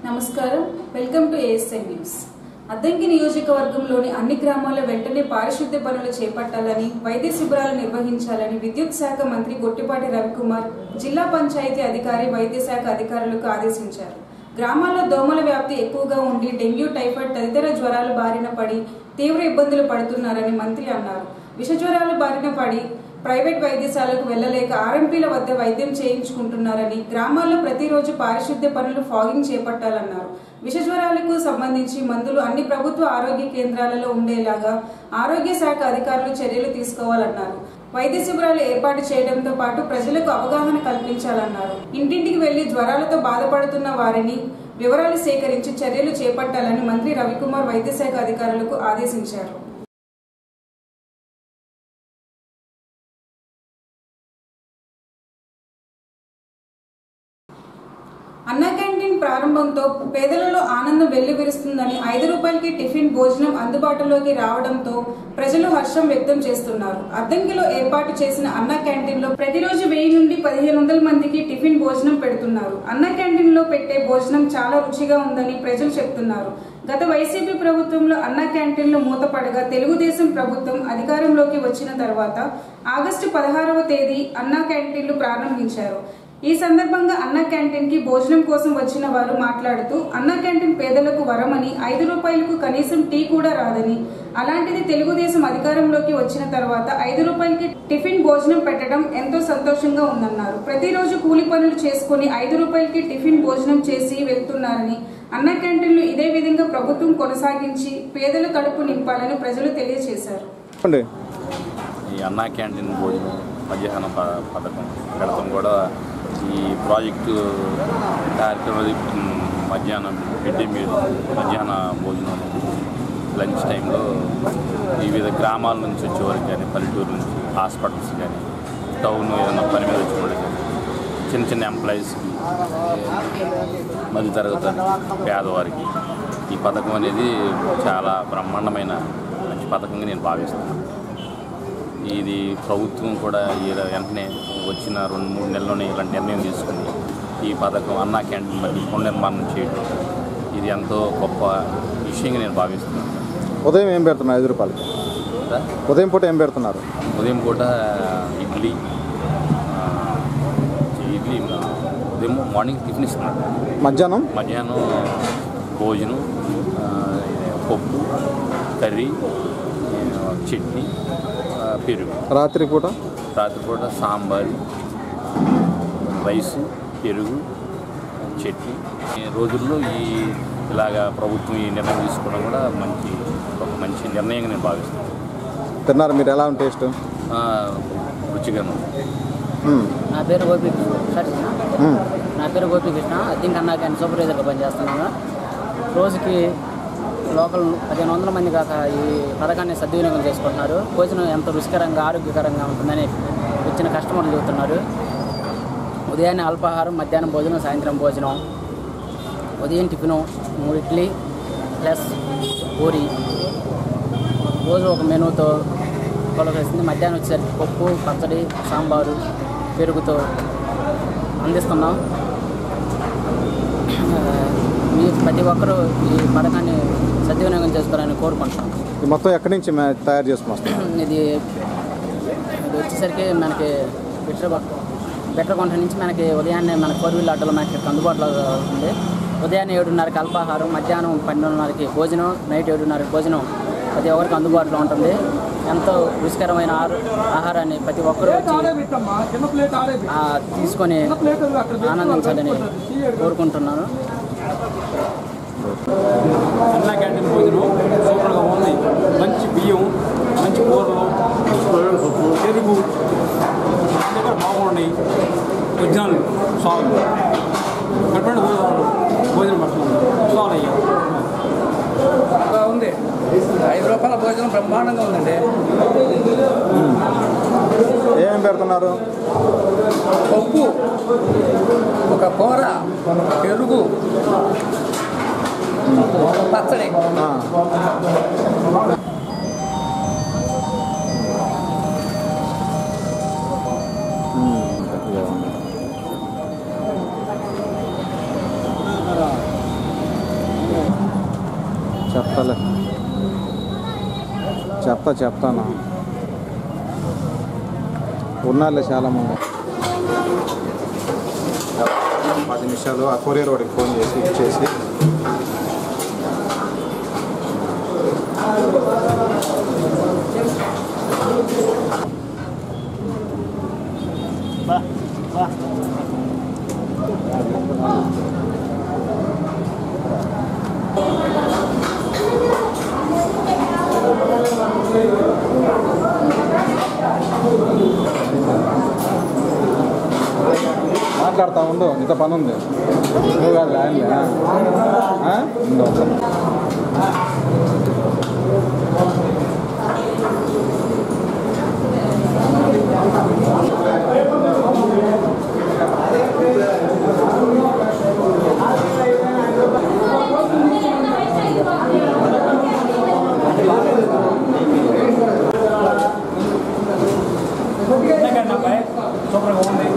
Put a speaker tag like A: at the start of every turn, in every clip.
A: నమస్కారం welcome to ASI news. Addanki నియోజకవర్గంలోని అన్ని గ్రామాల్లో వెంటనే పారిశుద్ధ్య పనులు చేపట్టాలని, వైద్య శిబిరాలు నిర్వహించాలని విద్యుత్ శాఖ మంత్రి గొట్టిపాటి రవికుమార్ జిల్లా పంచాయతీ అధికారి, వైద్య శాఖ అధికారులకు ఆదేశించారు. గ్రామాల్లో దోమల వ్యాప్తి ఎక్కువగా ఉండి డెంగ్యూ, టైఫాయిడ్ తదితర జ్వరాలు బారిన పడి తీవ్ర ఇబ్బందులు పడుతున్నారని మంత్రి అన్నారు. విష జ్వరాలు బారిన పడి ప్రైవేట్ వైద్యశాలకు వెళ్లలేక ఆర్ఎంపీల వద్ద వైద్యం చేయించుకుంటున్నారని, గ్రామాల్లో ప్రతిరోజు పారిశుద్ధ్య పనులు ఫాగింగ్ చేపట్టాలన్నారు. విష జ్వరాలకు సంబంధించి మందులు అన్ని ప్రభుత్వ ఆరోగ్య కేంద్రాలలో ఉండేలాగా ఆరోగ్య శాఖ అధికారులు చర్యలు తీసుకోవాలన్నారు. వైద్య శిబిరాలు ఏర్పాటు చేయడంతో పాటు ప్రజలకు అవగాహన కల్పించాలన్నారు. ఇంటింటికి వెళ్లి జ్వరాలతో బాధపడుతున్న వారిని వివరాలు సేకరించి చర్యలు చేపట్టాలని మంత్రి రవికుమార్ వైద్య శాఖ అధికారులకు ఆదేశించారు. అన్నా క్యాంటీన్ ప్రారంభంతో పేదలలో ఆనందం వెల్లివిరుస్తుందని, 5 రూపాయలకి టిఫిన్ భోజనం అందుబాటులోకి రావడంతో ప్రజలు హర్షం వ్యక్తం చేస్తున్నారు. అద్దంకిలో ఏర్పాటు చేసిన అన్నా క్యాంటీన్ లో ప్రతిరోజు 1000 నుండి 1500 మందికి టిఫిన్ భోజనం పెడుతున్నారు. అన్నా క్యాంటీన్ లో పెట్టే భోజనం చాలా రుచిగా ఉందని ప్రజలు చెప్తున్నారు. గత వైసీపీ ప్రభుత్వంలో అన్నా క్యాంటీన్లు మూతపడగా తెలుగుదేశం ప్రభుత్వం అధికారంలోకి వచ్చిన తర్వాత ఆగస్టు 16వ తేదీ అన్నా క్యాంటీన్లు ప్రారంభించారు. ఈ సందర్భంగా అన్నా క్యాంటీన్ కి భోజనం కోసం వచ్చిన వారు మాట్లాడుతూ, అన్నా క్యాంటీన్ పేదలకు వరమని, 5 రూపాయలకు కనీసం టీ కూడా రాదని, అలాంటిది తెలుగుదేశం అధికారంలోకి వచ్చిన తర్వాత 5 రూపాయలకి టిఫిన్ భోజనం పెట్టడం ఎంతో సంతోషంగా ఉందన్నారు. ప్రతిరోజు కూలి పనులు చేసుకుని 5 రూపాయలకి టిఫిన్ భోజనం చేసి వెళ్తున్నారని, అన్నా క్యాంటీన్లు ఇదే విధంగా ప్రభుత్వం కొనసాగించి పేదల కడుపు నింపాలని ప్రజలు తెలియజేశారు.
B: ఈ అన్నా క్యాంటీన్ భోజనం మధ్యాహ్న పథకం పెడతాం కూడా ఈ ప్రాజెక్టు కార్యక్రమం మధ్యాహ్నం మిడ్ డే మీల్, మధ్యాహ్న భోజనం, లంచ్ టైంలో వివిధ గ్రామాల నుంచి వచ్చేవారికి కానీ, పల్లెటూరు నుంచి, హాస్పిటల్స్ కానీ, టౌన్ ఏదైనా పని మీద వచ్చేవాళ్ళు కానీ, చిన్న చిన్న ఎంప్లాయీస్కి, మధ్యతరగతి పేదవారికి ఈ పథకం అనేది చాలా బ్రహ్మాండమైన మంచి పథకంగా నేను భావిస్తున్నాను. ఇది ప్రభుత్వం కూడా వెంటనే వచ్చిన 2-3 నెలల్లోనే ఇలాంటి నిర్ణయం తీసుకుని ఈ పథకం అన్నా క్యాంటీన్ మళ్ళీ పునర్నిర్మాణం చేయడం ఇది ఎంతో గొప్ప విషయంగా నేను భావిస్తున్నాను.
C: ఉదయం ఏం పెడుతున్నారు? 5 రూపాయలకి ఉదయం పూట ఏం పెడుతున్నారు?
B: ఉదయం పూట ఇడ్లీ ఉదయం మార్నింగ్ టిఫిన్ ఇస్తున్నారు.
C: మధ్యాహ్నం
B: భోజనం, పప్పు, కర్రీ, చట్నీ, పెరుగు. రాత్రిపూట సాంబారు, రైసు, పెరుగు, చట్నీ. ఈ రోజుల్లో ఇలాగా ప్రభుత్వం ఈ నిర్ణయం తీసుకోవడం కూడా ఒక మంచి నిర్ణయంగా నేను భావిస్తున్నాను.
C: తిన్నారు మీరు? ఎలా ఉంది టేస్ట్?
B: రుచిగా ఉంది.
D: నా పేరు గోపీకృష్ణ. అద్దంకి అన్నా క్యాంటీన్ సూపర్వైజర్గా పనిచేస్తున్నాను. రోజుకి లోకల్ 1500 మంది కాక ఈ పథకాన్ని సద్వినియోగం చేసుకుంటున్నారు. భోజనం ఎంతో రుచికరంగా, ఆరోగ్యకరంగా ఉంటుందని వచ్చిన కస్టమర్లు చెబుతున్నారు. ఉదయాన్నే అల్పాహారం, మధ్యాహ్నం భోజనం, సాయంత్రం భోజనం. ఉదయం టిఫిను 3 ఇడ్లీ ప్లస్ పూరి, రోజు ఒక మెనూతో కొలవేస్తుంది. మధ్యాహ్నం వచ్చేసరికి పప్పు, పచ్చడి, సాంబారు, పెరుగుతో అందిస్తున్నాం. మీరు ప్రతి ఒక్కరూ ఈ పథకాన్ని సద్వినియోగం చేసుకోవాలని కోరుకుంటున్నాం.
C: మొత్తం ఎక్కడి నుంచి తయారు చేసుకున్నాం?
D: ఇది వచ్చేసరికి మనకి బెట్టరకొంట నుంచి మనకి ఉదయాన్నే మన 4 వీలర్ ఆటోలో మనకి అందుబాటులో ఉంది. ఉదయాన్నే 7:30కి అల్పాహారం, మధ్యాహ్నం 12:30కి భోజనం, నైట్ 7:30కి భోజనం ప్రతి ఒక్కరికి అందుబాటులో ఉంటుంది. ఎంతో రుచికరమైన ఆహారాన్ని ప్రతి ఒక్కరూ తీసుకొని ఆనందించాలని కోరుకుంటున్నాను.
E: అన్నా క్యాంటీన్ భోజనం సూపర్గా ఉంది. మంచి బియ్యం, మంచి కూరలు, పెరుగు దగ్గర బాగున్నాయి. విజ్ఞానం సాల్వ్ కట్టండి భోజనం పడుతుంది. సాల్వ్ అయ్యా
F: బాగుంది. 5 రూపాయల భోజనం బ్రహ్మాండంగా ఉందండి.
C: ఏమేమి పెడుతున్నారు?
F: పప్పు, ఒక కూర, పెరుగు, పచ్చడి.
C: చెప్తాను ఉన్నారులే చాలామంది. 10 నిమిషాలు ఆ కొరియర్ వాడికి ఫోన్ చేసి ఇచ్చేసి మాట్లాడుతూ ఉండు, ఇంత పని ఉంది. నువ్వు కాదు ఆయనలే ఉండు.
E: సూపర్గా ఉంది.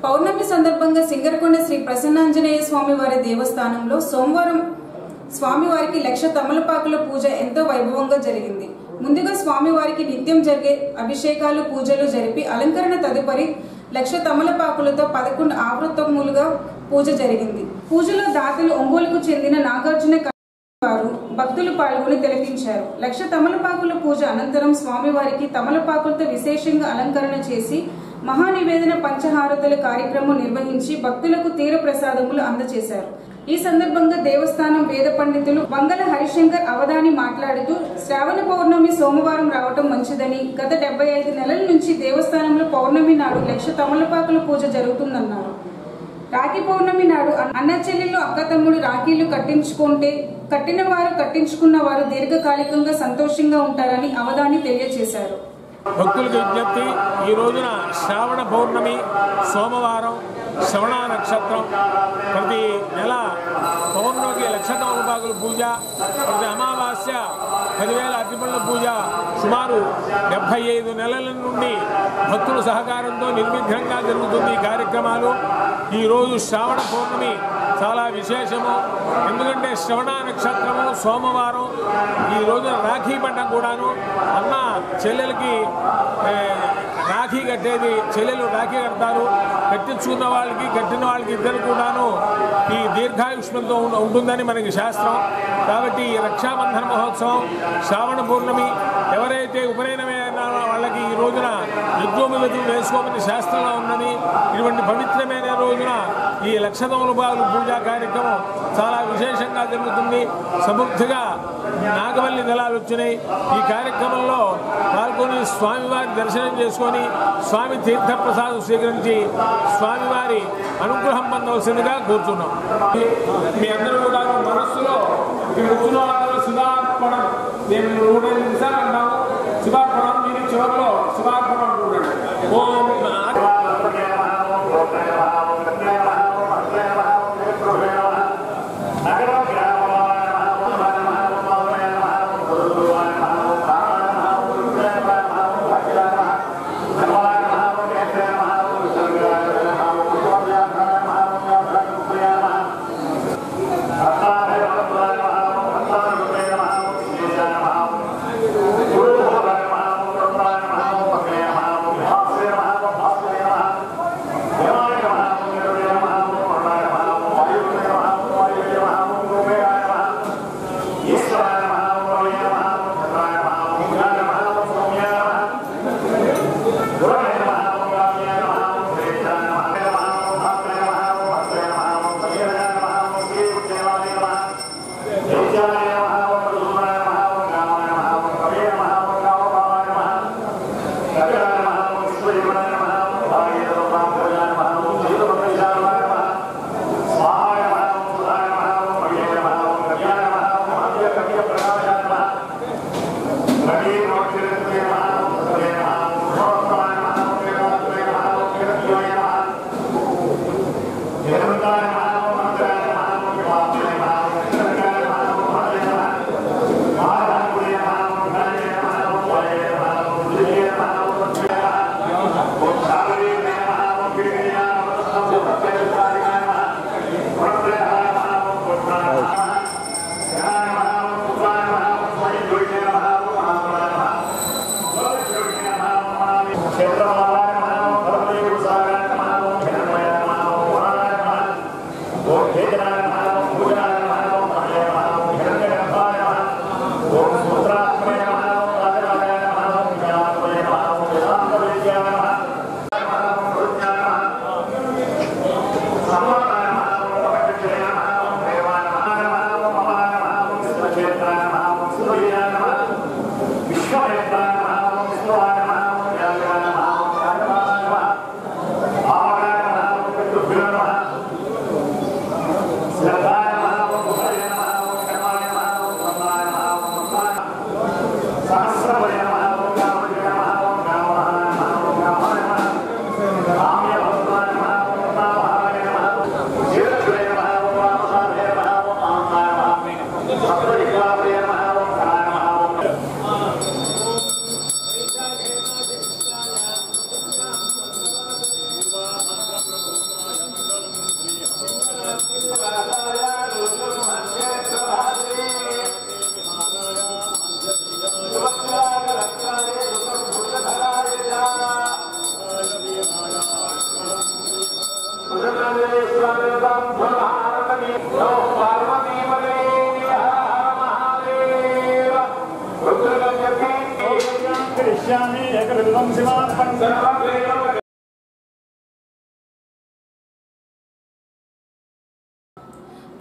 A: పౌర్ణమి సందర్భంగా సింగరకొండ శ్రీ ప్రసన్నాంజనేయ స్వామి వారి దేవస్థానంలో సోమవారం స్వామివారికి 1,00,000 తమలపాకుల పూజ ఎంతో వైభవంగా జరిగింది. ముందుగా స్వామివారికి నిత్యం జరిగే అభిషేకాలు పూజలు జరిపి అలంకరణ తదుపరి 1,00,000 తమలపాకులతో 11 ఆవృత్తములుగా పూజ జరిగింది. పూజలో దాతలు ఒంగోలుకు చెందిన నాగార్జున వారు భక్తులు పాల్గొని తిలకించారు. 1,00,000 తమలపాకుల పూజ అనంతరం స్వామివారికి తమలపాకులతో విశేషంగా అలంకరణ చేసి మహానివేదన పంచహారతుల కార్యక్రమం నిర్వహించి భక్తులకు తీర ప్రసాదములు అందజేశారు. ఈ సందర్భంగా దేవస్థానం వేద పండితులు వంగల హరిశంకర్ అవధాని మాట్లాడుతూ శ్రావణ పౌర్ణమి సోమవారం రావటం మంచిదని, గత 75 నెలల నుంచి దేవస్థానంలో పౌర్ణమి నాడు 1,00,000 తమలపాకుల పూజ జరుగుతుందన్నారు. రాఖీ పౌర్ణమి నాడు అన్న చెల్లెళ్ళు అక్క తమ్ముడు రాఖీలు కట్టిన వారు కట్టించుకున్న వారు దీర్ఘకాలికంగా సంతోషంగా ఉంటారని అవధాని తెలియజేశారు.
E: భక్తులకు విజ్ఞప్తి, ఈ రోజున శ్రావణ పౌర్ణమి సోమవారం, శ్రవణ నక్షత్రం, ప్రతి నెల పౌర్ణమికి 1,00,000 తమలపాకుల పూజ, ప్రతి అమావాస్య 10,000 అరటిపళ్ళ పూజ, సుమారు 75 నెలల నుండి భక్తుల సహకారంతో నిర్విఘ్నంగా జరుగుతుంది ఈ కార్యక్రమాలు. ఈరోజు శ్రావణ పౌర్ణమి చాలా విశేషము. ఎందుకంటే శ్రవణ నక్షత్రము సోమవారం, ఈ రోజున రాఖీ పండుగ కూడాను. అన్న చెల్లెలకి రాఖీ కట్టేది, చెల్లెలు రాఖీ కడతారు. కట్టించుకున్న వాళ్ళకి కట్టిన వాళ్ళకి ఇద్దరు కూడాను ఈ దీర్ఘాయుష్మంతో ఉంటుందని మనకి శాస్త్రం. కాబట్టి ఈ రక్షాబంధన మహోత్సవం శ్రావణ పౌర్ణమి ఎవరైతే ఉపనయనమైన వాళ్ళకి ఈ రోజున యజ్ఞోపవితులు వేసుకోమని శాస్త్రంలో ఉన్నది. ఇటువంటి పవిత్రమైన రోజున ఈ 1,00,000 తమలపాకుల పూజా కార్యక్రమం చాలా విశేషంగా జరుగుతుంది. సమృద్ధిగా నాగవల్లి దళాలు వచ్చినాయి. ఈ కార్యక్రమంలో పాల్గొని స్వామివారి దర్శనం చేసుకొని స్వామి తీర్థప్రసాదం స్వీకరించి స్వామివారి అనుగ్రహం పొందవలసిందిగా కోరుతున్నాం. మీ అందరూ కూడా మనస్సులో శుభార్పణం, నేను 105 నిమిషాలు అంటాము. శుభార్పణం మీరు చివరిలో శుభార్పణం చూడండి. ఓం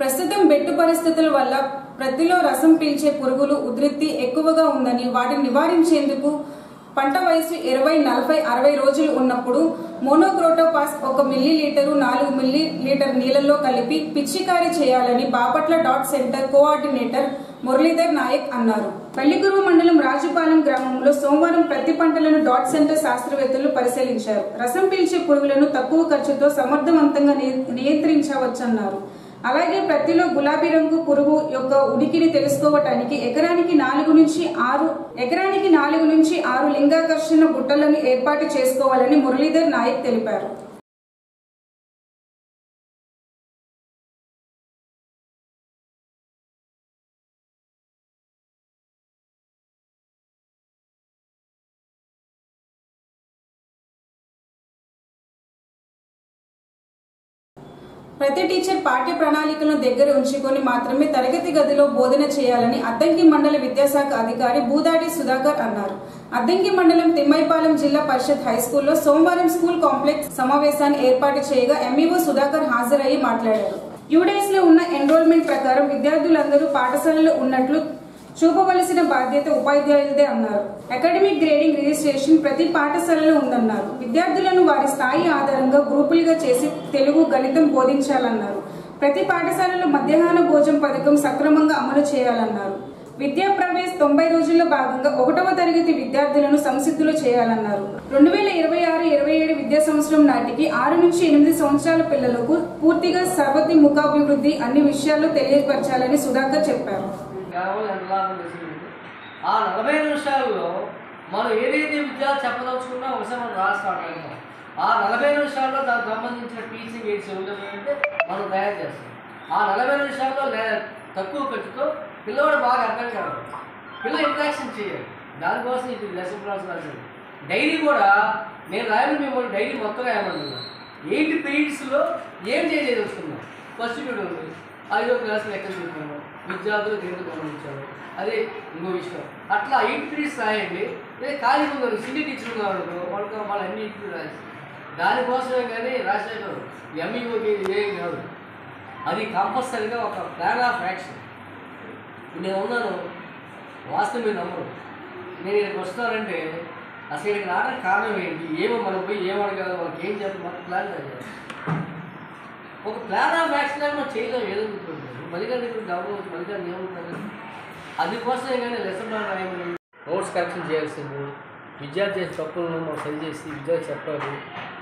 A: ప్రస్తుతం బెట్టు పరిస్థితుల వల్ల ప్రతిలో రసం పీల్చే పురుగులు ఉధృతి ఎక్కువగా ఉందని వాటిని నివారించేందుకు పంట వయసు 20, 40, 60 రోజులు ఉన్నప్పుడు మోనోక్రోటోపాస్ 1 మిల్లీలీటరు 4 మిల్లీలీటర్ నీళ్లలో కలిపి పిచికారీ చేయాలని Bapatla DAATT centre coordinator Muralidhar Nayak అన్నారు. పల్లికురువు మండలం రాజుపాలెం గ్రామంలో సోమవారం ప్రతి పంటలను డాట్ సెంటర్ శాస్త్రవేత్తలు పరిశీలించారు. రసం పీల్చే పురుగులను తక్కువ ఖర్చుతో సమర్థవంతంగా నియంత్రించవచ్చన్నారు. అలాగే ప్రతిలో గులాబీ రంగు పురుగు యొక్క ఉనికిని తెలుసుకోవటానికి ఎకరానికి 4 నుంచి 6 లింగాకర్షణ బుట్టలను ఏర్పాటు చేసుకోవాలని మురళీధర్ నాయక్ తెలిపారు. ప్రతి టీచర్ పాఠ్య ప్రణాళికలను దగ్గర ఉంచుకొని మాత్రమే తరగతి గదిలో బోధన చేయాలని అద్దంకి మండల విద్యాశాఖ అధికారి బూదాటి సుధాకర్ అన్నారు. అద్దంకి మండలం తిమ్మైపాలెం జిల్లా పరిషత్ హైస్కూల్లో సోమవారం స్కూల్ కాంప్లెక్స్ సమావేశాన్ని ఏర్పాటు చేయగా ఎంఈఓ సుధాకర్ హాజరయ్యి మాట్లాడారు. యూడేస్ లో ఉన్న ఎన్రోల్మెంట్ ప్రకారం విద్యార్థులందరూ పాఠశాలలో ఉన్నట్లు చూపవలసిన బాధ్యత ఉపాధ్యాయులదే అన్నారు. అకాడమిక్ గ్రేడింగ్ రిజిస్ట్రేషన్ ప్రతి పాఠశాలలో ఉందన్నారు. విద్యార్థులను వారి స్థాయి ఆధారంగా గ్రూపులుగా చేసి తెలుగు, గణితం బోధించాలన్నారు. ప్రతి పాఠశాలలో మధ్యాహ్న భోజన పథకం సక్రమంగా అమలు చేయాలన్నారు. విద్యా ప్రవేశ్ 90 రోజుల్లో భాగంగా 1వ తరగతి విద్యార్థులను సంసిద్ధులు చేయాలన్నారు. 2026-27 విద్యా సంవత్సరం నాటికి 6 నుంచి 8 సంవత్సరాల పిల్లలకు పూర్తిగా సర్వతోముఖాభివృద్ధి అన్ని విషయాల్లో తెలియపరచాలని సుధాకర్ చెప్పారు.
G: ఆ 40 నిమిషాల్లో మనం ఏదైతే విద్యార్థి చెప్పదలుచుకున్నా ఒకసారి మనం రాస్తాము. ఆ 40 నిమిషాల్లో దానికి సంబంధించిన టీచింగ్ ఎయిడ్స్ ఏమిటంటే మనం తయారు చేస్తాం. ఆ 40 నిమిషాల్లో తక్కువ ఖర్చుతో పిల్లవాడు బాగా అర్థం కావాలి, పిల్ల ఇంట్రాక్షన్ చేయాలి. దానికోసం ఇది లెసన్ ప్లాన్స్ రాసింది. డైరీ కూడా నేను రాయని మిమ్మల్ని డైరీ మొత్తం రాయమన్నాను. 8 పీరియడ్స్లో ఏం చేయదలుచుకున్నాం. ఫస్ట్ పీరియడ్ ఉంది, 5వ క్లాస్లో ఎక్కడ చూసుకున్నాం, విద్యార్థులకు ఎందుకు గమనించారు, అదే ఇంకో విషయం. అట్లా ఇంట్రీస్ రాయండి. అదే ఖాళీ ఉన్నారు సిటీ టీచర్ ఉన్నారు వాళ్ళు అన్ని ఇంట్రీ రాసి దానికోసమే కానీ రాజశేఖర్ ఎంఈఓకి ఏం కాదు, అది కంపల్సరీగా ఒక ప్లాన్ ఆఫ్ యాక్షన్. నేను ఉన్నాను, వాస్తవం మీరు నమ్మరు. నేను ఇక్కడికి వస్తానంటే అసలు ఇక్కడికి రావడానికి కారణం ఏంటి, ఏమో మనం పోయి ఏమడగలం, వాళ్ళకి ఏం చేయాలి, మన ప్లాన్ చేయాలి. ఒక ప్లాన్ ఆఫ్ యాక్షన్ మనం చేయలేము. ఏదో మళ్ళీగానే డెవలప్ మళ్ళీగానే ఏముంటుంది, అందుకోసమే కానీ లెసన్ ప్లాన్ రాయమని నోట్స్ కరెక్షన్ చేయాల్సింది. విద్యార్థి చేసే తప్పులను మనం సరి చేసి విద్యార్థి చెప్పాలి.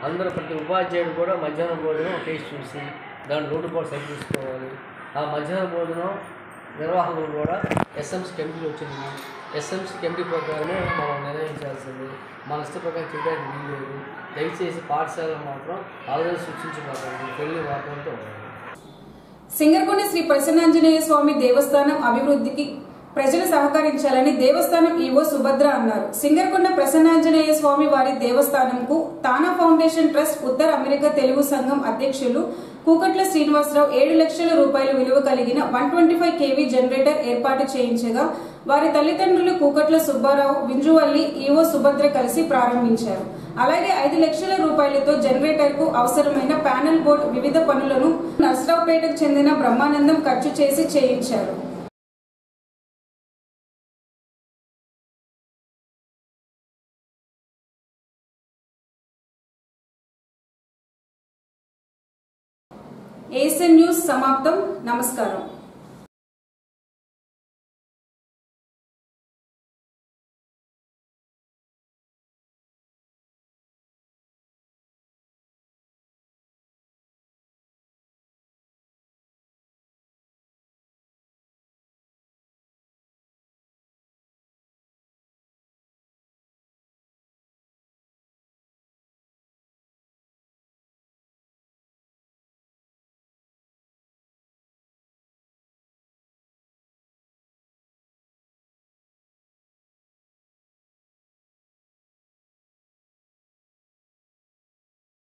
G: అందరూ ప్రతి ఉపాధ్యాయుడు కూడా మధ్యాహ్నం భోజనం టేస్ట్ చూసి దాని లోటుపాటు సరి చూసుకోవాలి. ఆ మధ్యాహ్నం భోజనం నిర్వాహకులు కూడా ఎస్ఎంసీ కమిటీలు వచ్చింది. ఎస్ఎంసీ కమిటీ ప్రకారమే మనం నిర్ణయించాల్సింది. మన ఇష్ట ప్రకారం చేయడానికి వీల్లేదు. దయచేసి పాఠశాలను మాత్రం ఆలోచన సూచించబడాలి. పెళ్లి వాతావరణంతో ఉండాలి.
A: సింగరకొండ శ్రీ ప్రసన్నాంజనేయ స్వామి దేవస్థానం అభివృద్ధికి ప్రజలు సహకరించాలని దేవస్థానం ఈవో సుభద్ర అన్నారు. సింగరకొండ ప్రసన్నాంజనేయ స్వామి వారి దేవస్థానంకు తానా ఫౌండేషన్ ట్రస్ట్ ఉత్తర అమెరికా తెలుగు సంఘం అధ్యక్షులు కూకట్ల శ్రీనివాసరావు 7 లక్షల రూపాయల విలువ కలిగిన 125 kV జనరేటర్ ఏర్పాటు చేయించగా వారి తల్లిదండ్రులు కూకట్ల సుబ్బారావు, వింజువల్లి, ఈవో సుభద్ర కలిసి ప్రారంభించారు. అలాగే 5 లక్షల రూపాయలతో జనరేటర్ కు అవసరమైన ప్యానెల్ బోర్డు వివిధ పనులను నర్సరావుపేటకు చెందిన బ్రహ్మానందం ఖర్చు చేసి చేయించారు. ఏఎస్ఎన్ న్యూస్ సమాప్తం. నమస్కారం.